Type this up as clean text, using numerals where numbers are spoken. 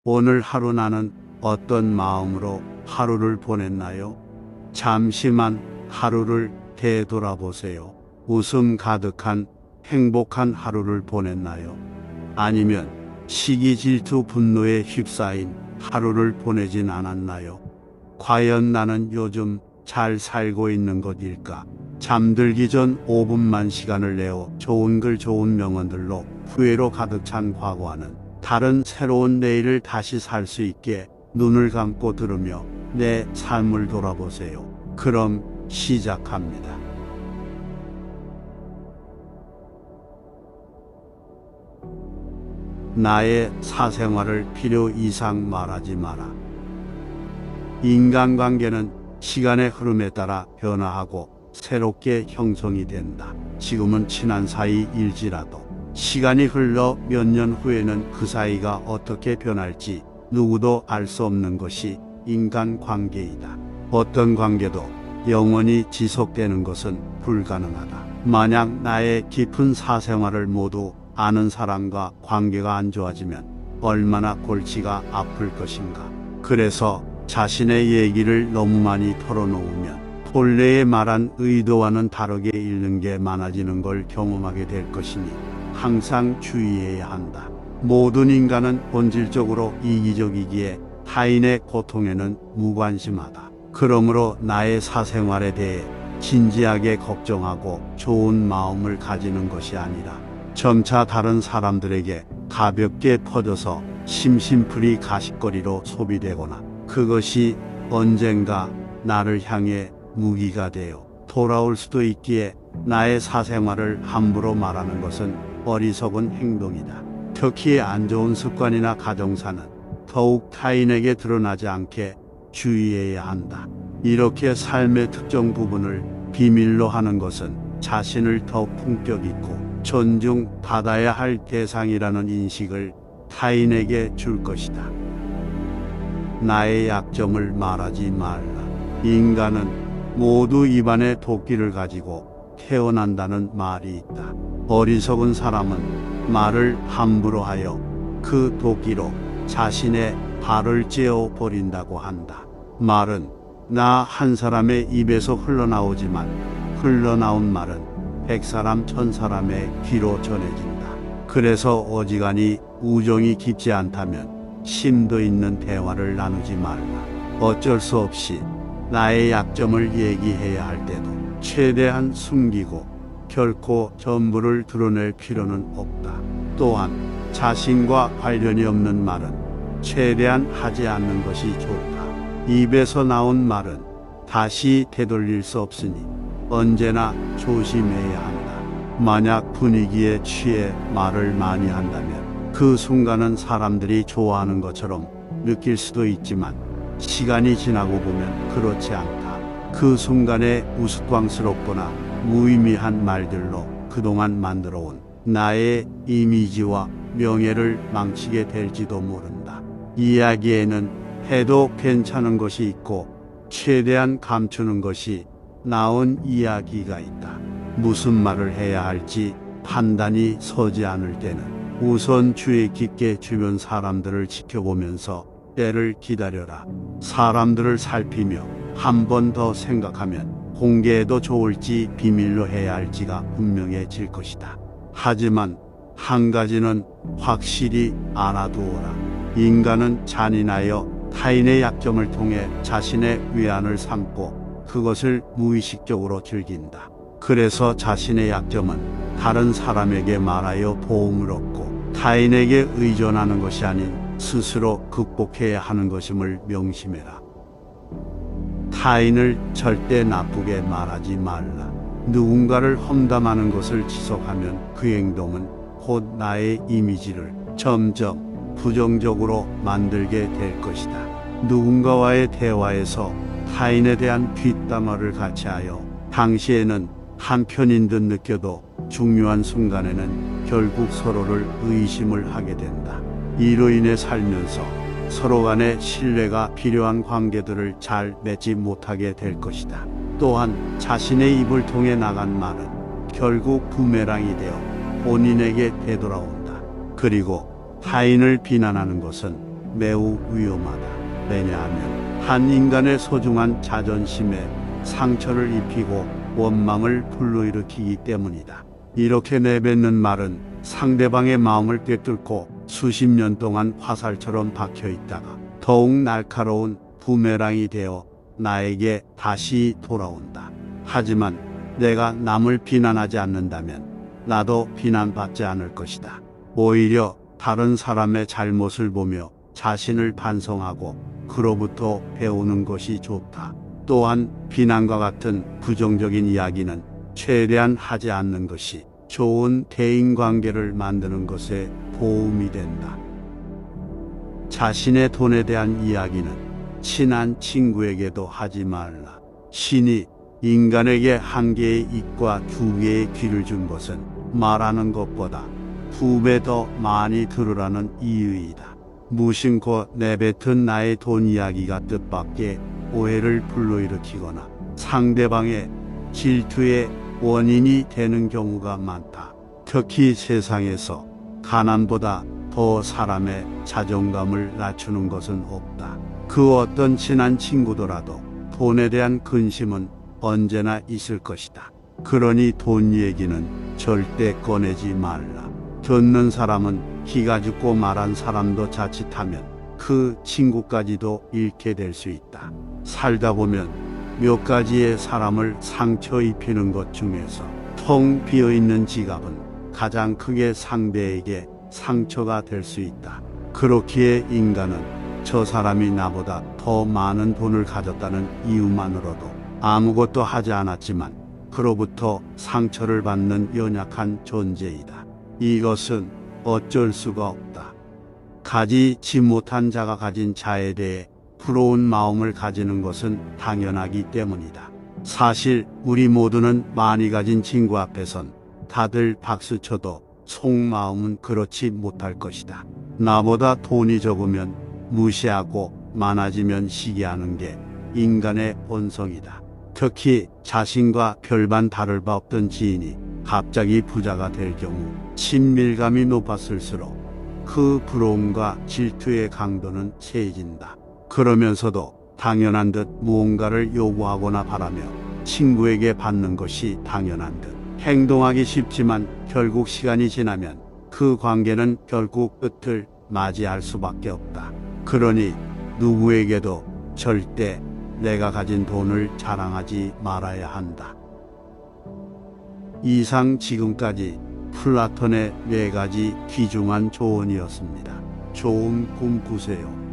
오늘 하루 나는 어떤 마음으로 하루를 보냈나요? 잠시만 하루를 되돌아보세요. 웃음 가득한 행복한 하루를 보냈나요? 아니면 시기, 질투, 분노에 휩싸인 하루를 보내진 않았나요? 과연 나는 요즘 잘 살고 있는 것일까? 잠들기 전 5분만 시간을 내어 좋은 글, 좋은 명언들로 후회로 가득 찬 과거와는 다른 새로운 내일을 다시 살 수 있게 눈을 감고 들으며 내 삶을 돌아보세요. 그럼 시작합니다. 나의 사생활을 필요 이상 말하지 마라. 인간관계는 시간의 흐름에 따라 변화하고 새롭게 형성이 된다. 지금은 친한 사이일지라도 시간이 흘러 몇 년 후에는 그 사이가 어떻게 변할지 누구도 알 수 없는 것이 인간관계이다. 어떤 관계도 영원히 지속되는 것은 불가능하다. 만약 나의 깊은 사생활을 모두 아는 사람과 관계가 안 좋아지면 얼마나 골치가 아플 것인가. 그래서 자신의 얘기를 너무 많이 털어놓으면 본래의 말한 의도와는 다르게 읽는 게 많아지는 걸 경험하게 될 것이니 항상 주의해야 한다. 모든 인간은 본질적으로 이기적이기에 타인의 고통에는 무관심하다. 그러므로 나의 사생활에 대해 진지하게 걱정하고 좋은 마음을 가지는 것이 아니라 점차 다른 사람들에게 가볍게 퍼져서 심심풀이 가십거리로 소비되거나 그것이 언젠가 나를 향해 무기가 되어 돌아올 수도 있기에 나의 사생활을 함부로 말하는 것은 어리석은 행동이다. 특히 안 좋은 습관이나 가정사는 더욱 타인에게 드러나지 않게 주의해야 한다. 이렇게 삶의 특정 부분을 비밀로 하는 것은 자신을 더 품격 있고 존중받아야 할 대상이라는 인식을 타인에게 줄 것이다. 나의 약점을 말하지 말라. 인간은 모두 입안에 도끼를 가지고 태어난다는 말이 있다. 어리석은 사람은 말을 함부로 하여 그 도끼로 자신의 발을 째어 버린다고 한다. 말은 나 한 사람의 입에서 흘러나오지만 흘러나온 말은 100사람 1000사람의 귀로 전해진다. 그래서 어지간히 우정이 깊지 않다면 심도 있는 대화를 나누지 말라. 어쩔 수 없이 나의 약점을 얘기해야 할 때도 최대한 숨기고 결코 전부를 드러낼 필요는 없다. 또한 자신과 관련이 없는 말은 최대한 하지 않는 것이 좋다. 입에서 나온 말은 다시 되돌릴 수 없으니 언제나 조심해야 한다. 만약 분위기에 취해 말을 많이 한다면 그 순간은 사람들이 좋아하는 것처럼 느낄 수도 있지만 시간이 지나고 보면 그렇지 않다. 그 순간에 우스꽝스럽거나 무의미한 말들로 그동안 만들어온 나의 이미지와 명예를 망치게 될지도 모른다. 이야기에는 해도 괜찮은 것이 있고 최대한 감추는 것이 나은 이야기가 있다. 무슨 말을 해야 할지 판단이 서지 않을 때는 우선 주의 깊게 주변 사람들을 지켜보면서 때를 기다려라. 사람들을 살피며 한 번 더 생각하면 공개해도 좋을지 비밀로 해야 할지가 분명해질 것이다. 하지만 한 가지는 확실히 알아두어라. 인간은 잔인하여 타인의 약점을 통해 자신의 위안을 삼고 그것을 무의식적으로 즐긴다. 그래서 자신의 약점은 다른 사람에게 말하여 도움을 얻고 타인에게 의존하는 것이 아닌 스스로 극복해야 하는 것임을 명심해라. 타인을 절대 나쁘게 말하지 말라. 누군가를 험담하는 것을 지속하면 그 행동은 곧 나의 이미지를 점점 부정적으로 만들게 될 것이다. 누군가와의 대화에서 타인에 대한 뒷담화를 같이 하여 당시에는 한편인 듯 느껴도 중요한 순간에는 결국 서로를 의심을 하게 된다. 이로 인해 살면서 서로 간의 신뢰가 필요한 관계들을 잘 맺지 못하게 될 것이다. 또한 자신의 입을 통해 나간 말은 결국 부메랑이 되어 본인에게 되돌아온다. 그리고 타인을 비난하는 것은 매우 위험하다. 왜냐하면 한 인간의 소중한 자존심에 상처를 입히고 원망을 불러일으키기 때문이다. 이렇게 내뱉는 말은 상대방의 마음을 꿰뚫고 수십 년 동안 화살처럼 박혀 있다가 더욱 날카로운 부메랑이 되어 나에게 다시 돌아온다. 하지만 내가 남을 비난하지 않는다면 나도 비난받지 않을 것이다. 오히려 다른 사람의 잘못을 보며 자신을 반성하고 그로부터 배우는 것이 좋다. 또한 비난과 같은 부정적인 이야기는 최대한 하지 않는 것이 좋은 대인관계를 만드는 것에 도움이 된다. 자신의 돈에 대한 이야기는 친한 친구에게도 하지 말라. 신이 인간에게 한 개의 입과 두 개의 귀를 준 것은 말하는 것보다 2배 더 많이 들으라는 이유이다. 무심코 내뱉은 나의 돈 이야기가 뜻밖의 오해를 불러일으키거나 상대방의 질투의 원인이 되는 경우가 많다. 특히 세상에서 가난보다 더 사람의 자존감을 낮추는 것은 없다. 그 어떤 친한 친구더라도 돈에 대한 근심은 언제나 있을 것이다. 그러니 돈 얘기는 절대 꺼내지 말라. 듣는 사람은 기가 죽고 말한 사람도 자칫하면 그 친구까지도 잃게 될 수 있다. 살다 보면 몇 가지의 사람을 상처 입히는 것 중에서 텅 비어있는 지갑은 가장 크게 상대에게 상처가 될 수 있다. 그렇기에 인간은 저 사람이 나보다 더 많은 돈을 가졌다는 이유만으로도 아무것도 하지 않았지만 그로부터 상처를 받는 연약한 존재이다. 이것은 어쩔 수가 없다. 가지지 못한 자가 가진 자에 대해 부러운 마음을 가지는 것은 당연하기 때문이다. 사실 우리 모두는 많이 가진 친구 앞에선 다들 박수쳐도 속마음은 그렇지 못할 것이다. 나보다 돈이 적으면 무시하고 많아지면 시기하는 게 인간의 본성이다. 특히 자신과 별반 다를 바 없던 지인이 갑자기 부자가 될 경우 친밀감이 높았을수록 그 부러움과 질투의 강도는 세진다. 그러면서도 당연한 듯 무언가를 요구하거나 바라며 친구에게 받는 것이 당연한 듯 행동하기 쉽지만 결국 시간이 지나면 그 관계는 결국 끝을 맞이할 수밖에 없다. 그러니 누구에게도 절대 내가 가진 돈을 자랑하지 말아야 한다. 이상 지금까지 플라톤의 4가지 귀중한 조언이었습니다. 좋은 꿈 꾸세요.